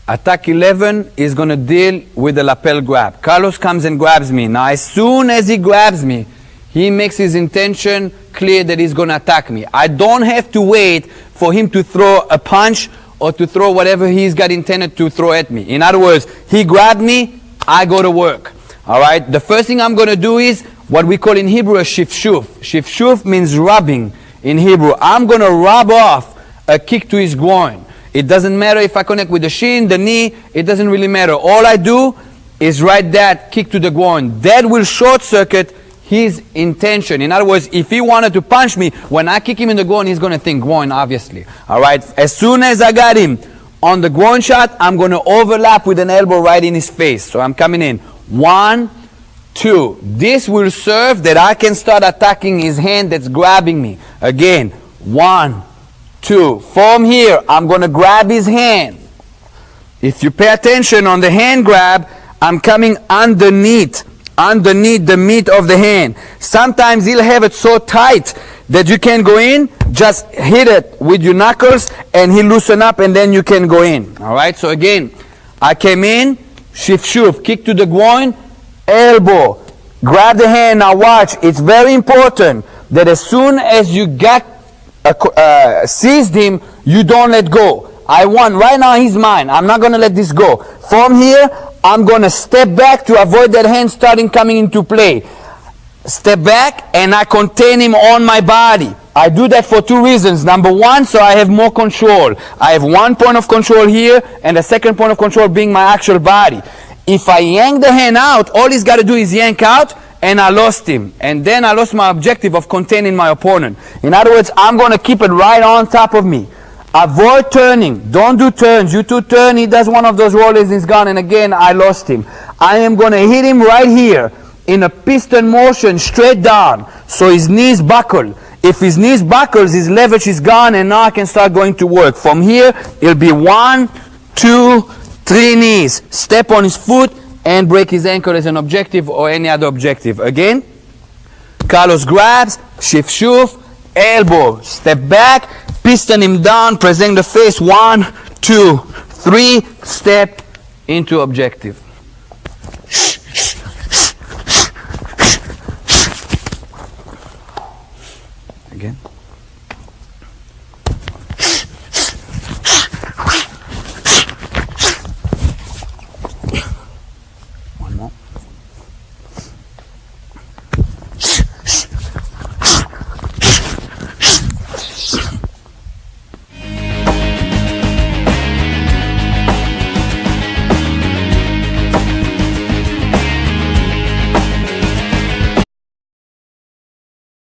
Attack 11 is going to deal with the lapel grab. Carlos comes and grabs me. Now, as soon as he grabs me, he makes his intention clear that he's going to attack me. I don't have to wait for him to throw a punch or to throw whatever he's got intended to throw at me. In other words, he grabbed me, I go to work. All right? The first thing I'm going to do is what we call in Hebrew a shifshuf. Shifshuf means rubbing in Hebrew. I'm going to rub off a kick to his groin. It doesn't matter if I connect with the shin, the knee, it doesn't really matter. All I do is write that kick to the groin. That will short circuit his intention. In other words, if he wanted to punch me, when I kick him in the groin, he's going to think groin, obviously. All right? As soon as I got him on the groin shot, I'm going to overlap with an elbow right in his face. So I'm coming in. 1, 2. This will serve that I can start attacking his hand that's grabbing me. Again, 1, 2. From here, I'm going to grab his hand. If you pay attention on the hand grab, I'm coming underneath the meat of the hand. Sometimes he'll have it so tight that you can go in, just hit it with your knuckles and he'll loosen up and then you can go in. All right, so again, I came in, shifshuf, kick to the groin, elbow, grab the hand. Now watch, it's very important that as soon as you got seized him, you don't let go. I won. Right now he's mine. I'm not going to let this go. From here, I'm going to step back to avoid that hand starting coming into play. Step back and I contain him on my body. I do that for 2 reasons. Number 1, so I have more control. I have 1 point of control here and the second point of control being my actual body. If I yank the hand out, all he's got to do is yank out and I lost him. And then I lost my objective of containing my opponent. In other words, I'm going to keep it right on top of me. Avoid turning. Don't do turns. You do turn, he does one of those rollers, he's gone, and again, I lost him. I am going to hit him right here in a piston motion straight down. So his knees buckle. If his knees buckles, his leverage is gone, and now I can start going to work. From here, it'll be 1, 2, 3 knees. Step on his foot and break his ankle as an objective or any other objective. Again, Carlos grabs, shifshuf, elbow, step back, piston him down, present the face, 1, 2, 3, step into objective. Again.